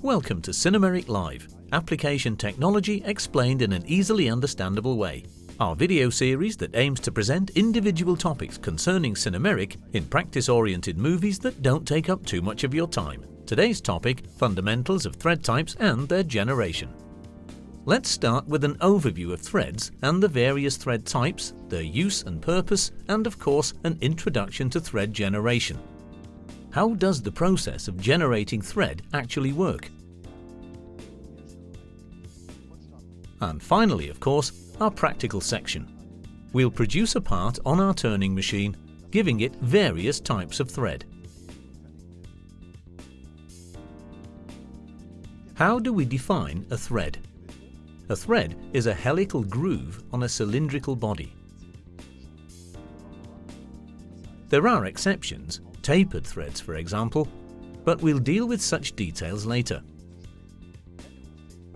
Welcome to Cinemeric Live, application technology explained in an easily understandable way. Our video series that aims to present individual topics concerning Cinemeric in practice-oriented movies that don't take up too much of your time. Today's topic, fundamentals of thread types and their generation. Let's start with an overview of threads and the various thread types, their use and purpose, and of course an introduction to thread generation. How does the process of generating thread actually work? And finally, of course, our practical section. We'll produce a part on our turning machine, giving it various types of thread. How do we define a thread? A thread is a helical groove on a cylindrical body. There are exceptions, tapered threads for example, but we'll deal with such details later.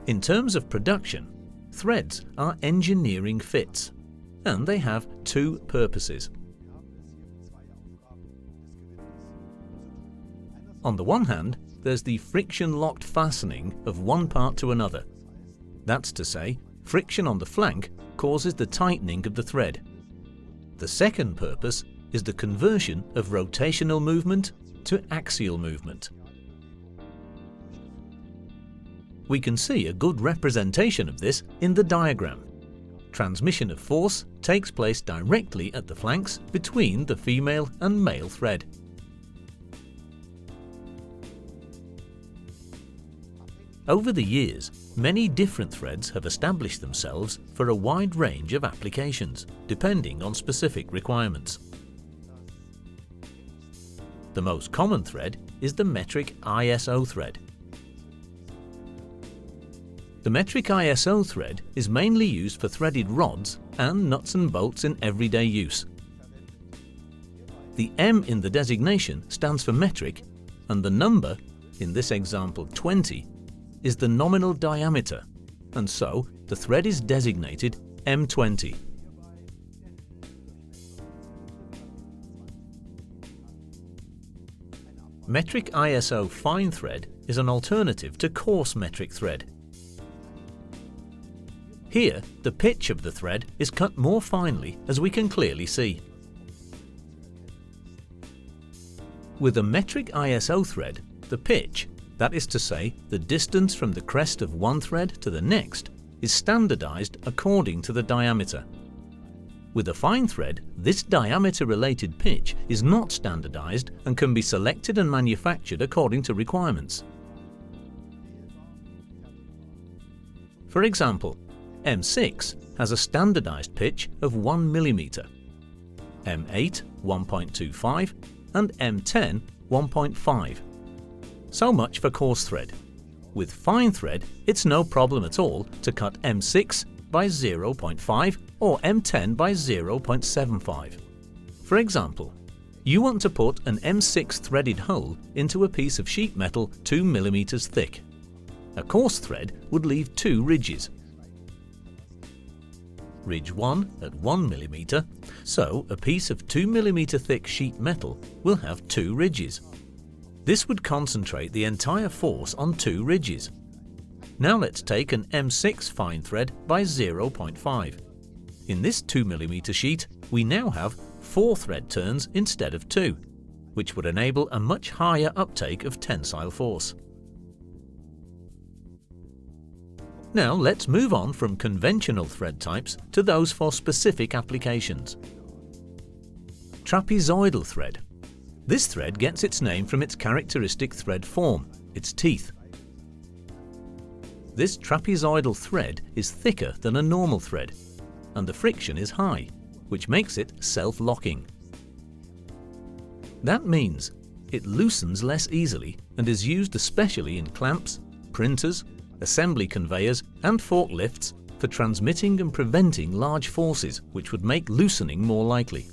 In terms of production, threads are engineering fits, and they have two purposes. On the one hand, there's the friction-locked fastening of one part to another. That's to say, friction on the flank causes the tightening of the thread. The second purpose is the conversion of rotational movement to axial movement. We can see a good representation of this in the diagram. Transmission of force takes place directly at the flanks between the female and male thread. Over the years, many different threads have established themselves for a wide range of applications, depending on specific requirements. The most common thread is the metric ISO thread. The metric ISO thread is mainly used for threaded rods and nuts and bolts in everyday use. The M in the designation stands for metric, and the number, in this example 20, is the nominal diameter, and so the thread is designated M20. Metric ISO fine thread is an alternative to coarse metric thread. Here, the pitch of the thread is cut more finely, as we can clearly see. With a metric ISO thread, the pitch, that is to say, the distance from the crest of one thread to the next, is standardized according to the diameter. With a fine thread, this diameter-related pitch is not standardized and can be selected and manufactured according to requirements. For example, M6 has a standardized pitch of 1 mm, M8 1.25 and M10 1.5. So much for coarse thread. With fine thread, it's no problem at all to cut M6 by 0.5 or M10 by 0.75. For example, you want to put an M6 threaded hole into a piece of sheet metal 2 mm thick. A coarse thread would leave two ridges. Ridge 1 at 1 mm, so a piece of 2 mm thick sheet metal will have two ridges. This would concentrate the entire force on two ridges. Now let's take an M6 fine thread by 0.5. In this 2 mm sheet, we now have 4 thread turns instead of 2, which would enable a much higher uptake of tensile force. Now let's move on from conventional thread types to those for specific applications. Trapezoidal thread. This thread gets its name from its characteristic thread form, its teeth. This trapezoidal thread is thicker than a normal thread, and the friction is high, which makes it self-locking. That means it loosens less easily and is used especially in clamps, printers, assembly conveyors and forklifts for transmitting and preventing large forces, which would make loosening more likely.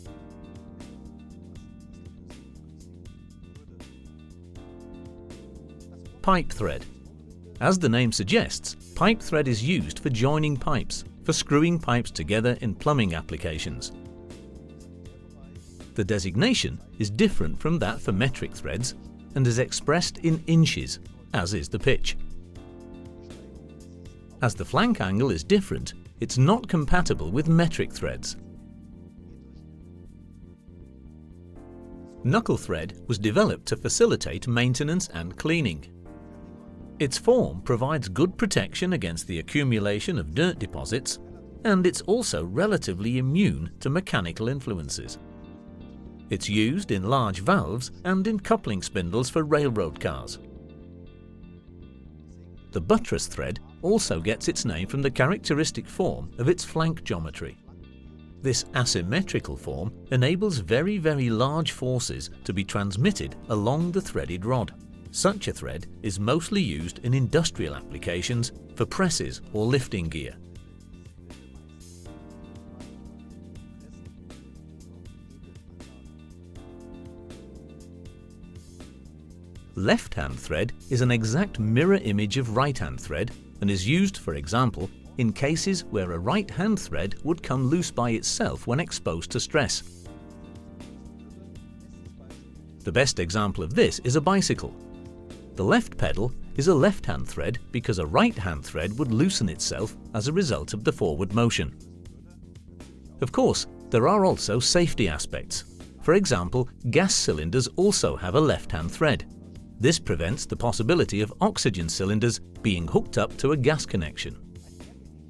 Pipe thread. As the name suggests, pipe thread is used for joining pipes, for screwing pipes together in plumbing applications. The designation is different from that for metric threads and is expressed in inches as is the pitch. As the flank angle is different, it's not compatible with metric threads. Knuckle thread was developed to facilitate maintenance and cleaning. Its form provides good protection against the accumulation of dirt deposits, and it's also relatively immune to mechanical influences. It's used in large valves and in coupling spindles for railroad cars. The buttress thread also gets its name from the characteristic form of its flank geometry. This asymmetrical form enables very, very large forces to be transmitted along the threaded rod. Such a thread is mostly used in industrial applications for presses or lifting gear. Left-hand thread is an exact mirror image of right-hand thread and is used, for example, in cases where a right-hand thread would come loose by itself when exposed to stress. The best example of this is a bicycle. The left pedal is a left-hand thread because a right-hand thread would loosen itself as a result of the forward motion. Of course, there are also safety aspects. For example, gas cylinders also have a left-hand thread. This prevents the possibility of oxygen cylinders being hooked up to a gas connection.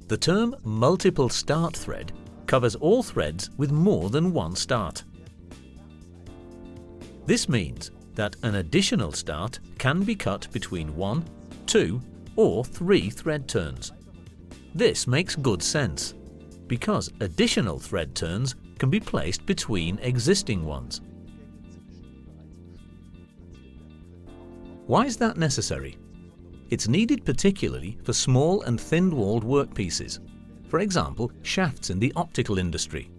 The term multiple start thread covers all threads with more than one start. This means that an additional start can be cut between 1, 2, or 3 thread turns. This makes good sense, because additional thread turns can be placed between existing ones. Why is that necessary? It's needed particularly for small and thin-walled workpieces, for example shafts in the optical industry,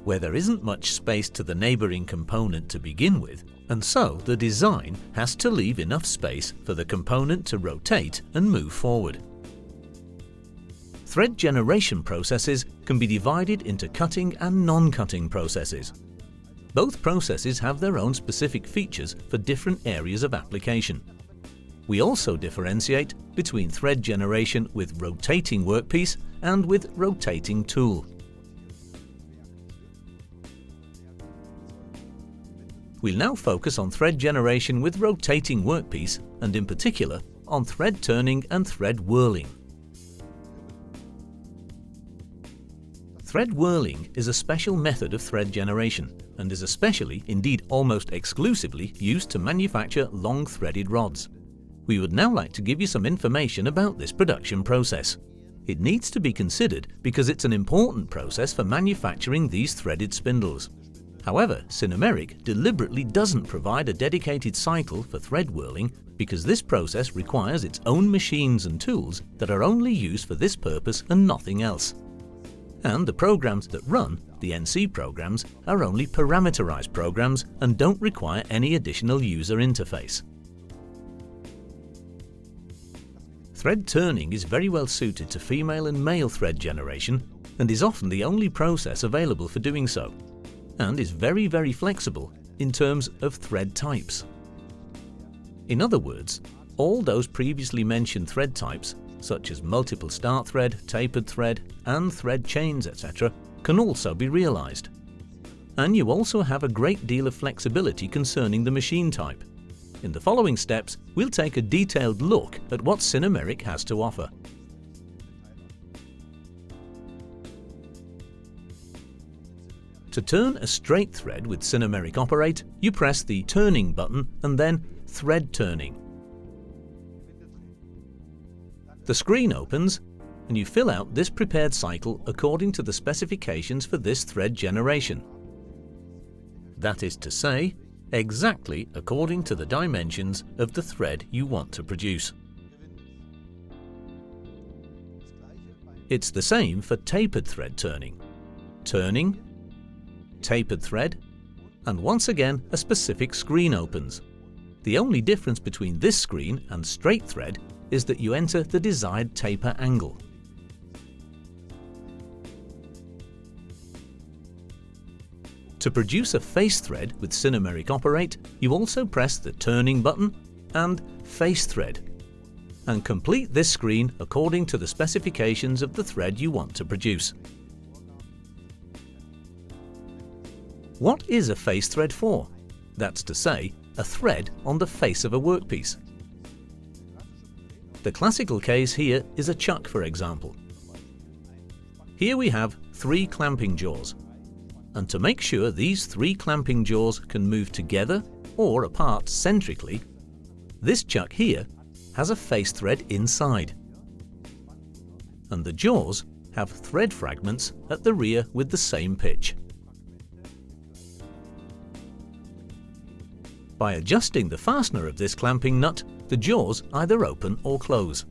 where there isn't much space to the neighbouring component to begin with, and so the design has to leave enough space for the component to rotate and move forward. Thread generation processes can be divided into cutting and non-cutting processes. Both processes have their own specific features for different areas of application. We also differentiate between thread generation with rotating workpiece and with rotating tool. We'll now focus on thread generation with rotating workpiece and in particular on thread turning and thread whirling. Thread whirling is a special method of thread generation and is especially, indeed almost exclusively, used to manufacture long threaded rods. We would now like to give you some information about this production process. It needs to be considered because it's an important process for manufacturing these threaded spindles. However, Sinomeric deliberately doesn't provide a dedicated cycle for thread whirling because this process requires its own machines and tools that are only used for this purpose and nothing else. And the programs that run, the NC programs, are only parameterized programs and don't require any additional user interface. Thread turning is very well suited to female and male thread generation and is often the only process available for doing so, and is very, very flexible in terms of thread types. In other words, all those previously mentioned thread types, such as multiple start thread, tapered thread, and thread chains, etc., can also be realized. And you also have a great deal of flexibility concerning the machine type. In the following steps, we'll take a detailed look at what Sinomeric has to offer. To turn a straight thread with Sinomeric Operate, you press the Turning button and then Thread Turning. The screen opens and you fill out this prepared cycle according to the specifications for this thread generation. That is to say, exactly according to the dimensions of the thread you want to produce. It's the same for tapered thread turning. Turning, tapered thread, and once again a specific screen opens. The only difference between this screen and straight thread is that you enter the desired taper angle. To produce a face thread with Sinomeric Operate, you also press the Turning button and Face Thread. and complete this screen according to the specifications of the thread you want to produce. What is a face thread for? That's to say, a thread on the face of a workpiece. The classical case here is a chuck, for example. Here we have 3 clamping jaws, and to make sure these 3 clamping jaws can move together or apart centrically, this chuck here has a face thread inside, and the jaws have thread fragments at the rear with the same pitch. By adjusting the fastener of this clamping nut, the jaws either open or close.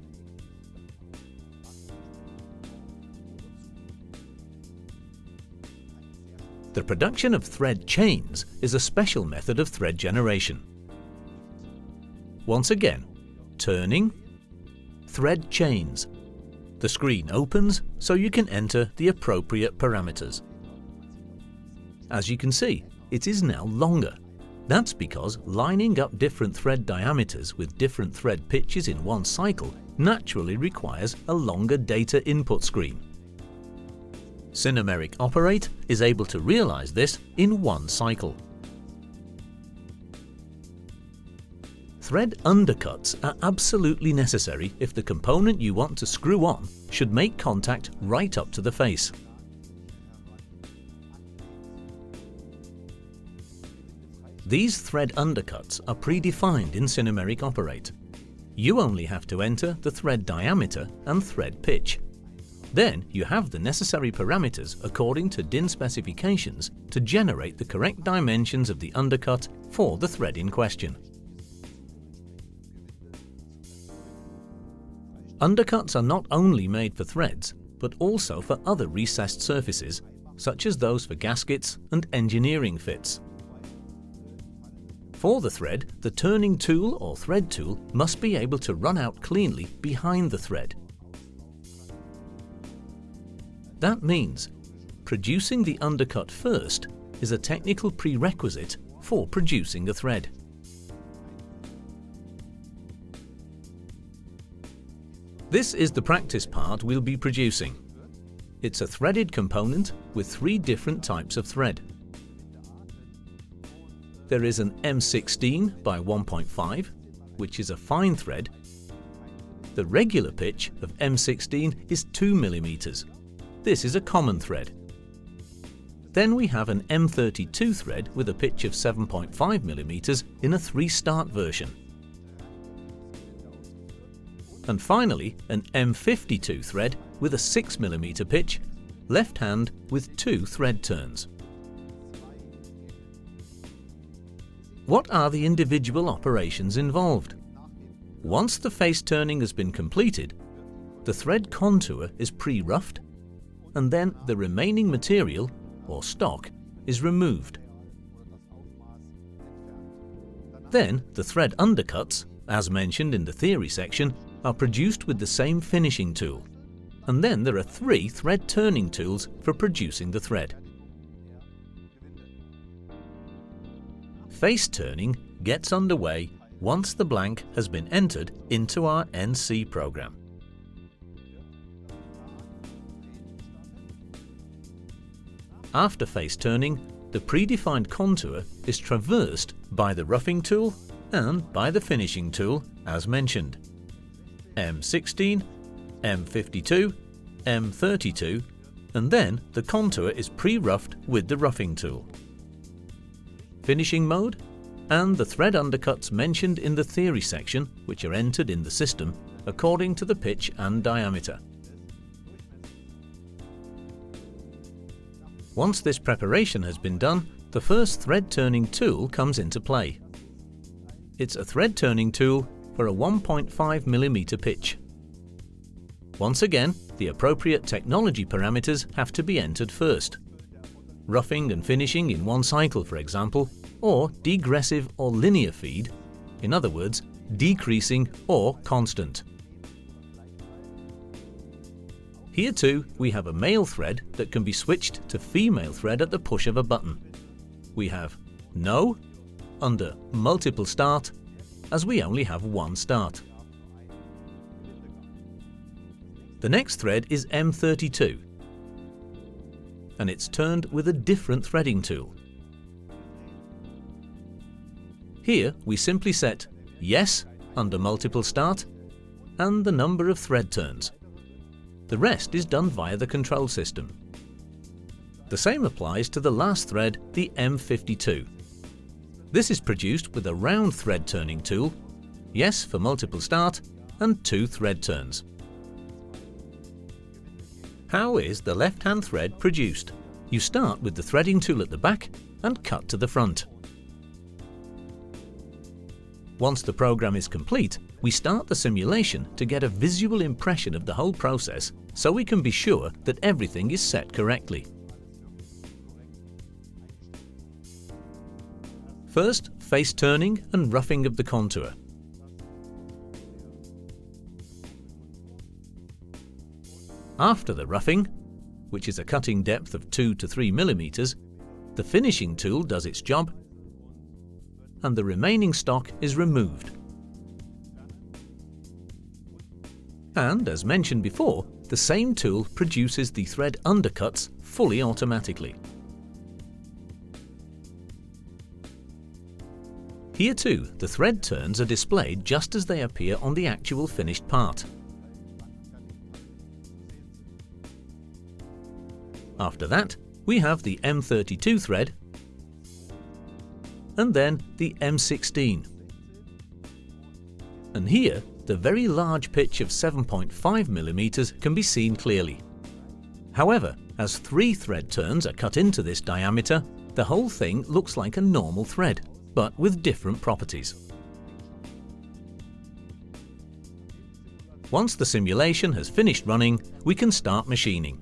The production of thread chains is a special method of thread generation. Once again, turning, thread chains. The screen opens so you can enter the appropriate parameters. As you can see, it is now longer. That's because lining up different thread diameters with different thread pitches in one cycle naturally requires a longer data input screen. Sinomeric Operate is able to realize this in one cycle. Thread undercuts are absolutely necessary if the component you want to screw on should make contact right up to the face. These thread undercuts are predefined in Sinomeric Operate. You only have to enter the thread diameter and thread pitch. Then you have the necessary parameters according to DIN specifications to generate the correct dimensions of the undercut for the thread in question. Undercuts are not only made for threads, but also for other recessed surfaces, such as those for gaskets and engineering fits. For the thread, the turning tool or thread tool must be able to run out cleanly behind the thread. That means producing the undercut first is a technical prerequisite for producing a thread. This is the practice part we'll be producing. It's a threaded component with 3 different types of thread. There is an M16 by 1.5, which is a fine thread. The regular pitch of M16 is 2 mm. This is a common thread. Then we have an M32 thread with a pitch of 7.5 mm in a 3-start version. And finally, an M52 thread with a 6 mm pitch, left hand with 2 thread turns. What are the individual operations involved? Once the face turning has been completed, the thread contour is pre-roughed, and then the remaining material, or stock, is removed. Then the thread undercuts, as mentioned in the theory section, are produced with the same finishing tool, and then there are 3 thread turning tools for producing the thread. Face turning gets underway once the blank has been entered into our NC program. After face turning, the predefined contour is traversed by the roughing tool and by the finishing tool as mentioned. M16, M52, M32, and then the contour is pre-roughed with the roughing tool. Finishing mode, and the thread undercuts mentioned in the theory section, which are entered in the system according to the pitch and diameter. Once this preparation has been done, the first thread turning tool comes into play. It's a thread turning tool for a 1.5 mm pitch. Once again, the appropriate technology parameters have to be entered first. Roughing and finishing in one cycle, for example, or degressive or linear feed, in other words, decreasing or constant. Here too, we have a male thread that can be switched to female thread at the push of a button. We have No under multiple start, as we only have one start. The next thread is M32, and it's turned with a different threading tool. Here we simply set Yes under multiple start and the number of thread turns. The rest is done via the control system. The same applies to the last thread, the M52. This is produced with a round thread turning tool, Yes for multiple start, and 2 thread turns. How is the left-hand thread produced? You start with the threading tool at the back and cut to the front. Once the program is complete, we start the simulation to get a visual impression of the whole process so we can be sure that everything is set correctly. First, face turning and roughing of the contour. After the roughing, which is a cutting depth of 2 to 3 mm, the finishing tool does its job and the remaining stock is removed. And as mentioned before, the same tool produces the thread undercuts fully automatically. Here too, the thread turns are displayed just as they appear on the actual finished part. After that, we have the M32 thread and then the M16. And here, the very large pitch of 7.5 mm can be seen clearly. However, as 3 thread turns are cut into this diameter, the whole thing looks like a normal thread, but with different properties. Once the simulation has finished running, we can start machining.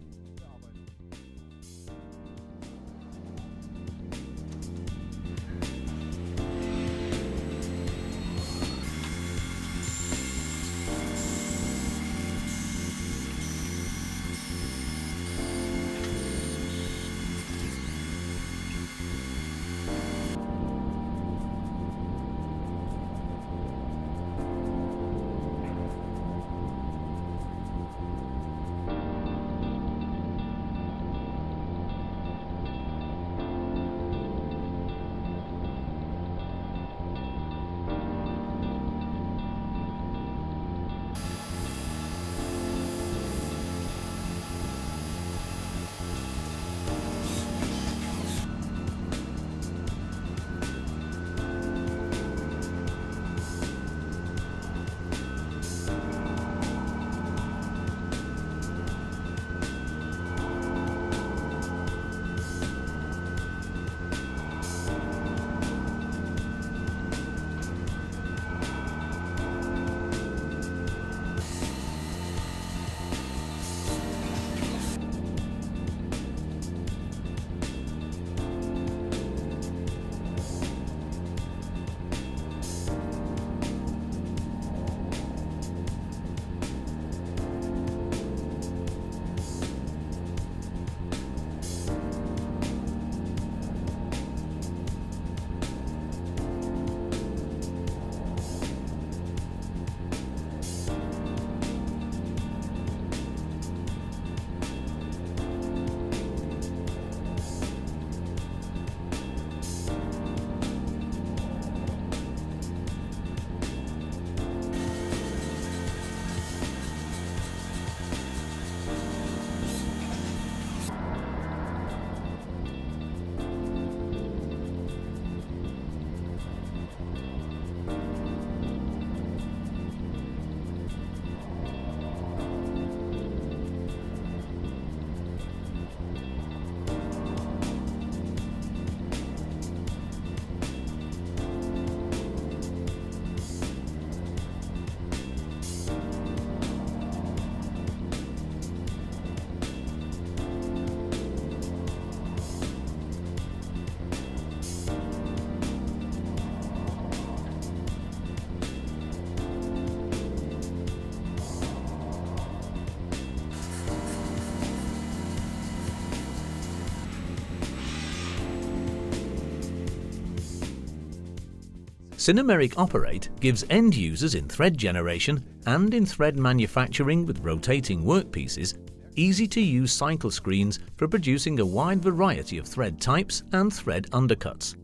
Cinemeric Operate gives end users in thread generation and in thread manufacturing with rotating workpieces easy-to-use cycle screens for producing a wide variety of thread types and thread undercuts.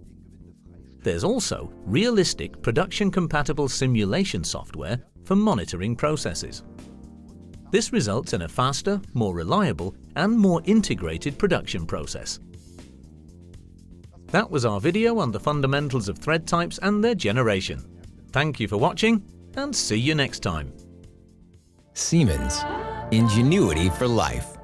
There's also realistic production-compatible simulation software for monitoring processes. This results in a faster, more reliable and more integrated production process. That was our video on the fundamentals of thread types and their generation. Thank you for watching and see you next time. Siemens. Ingenuity for life.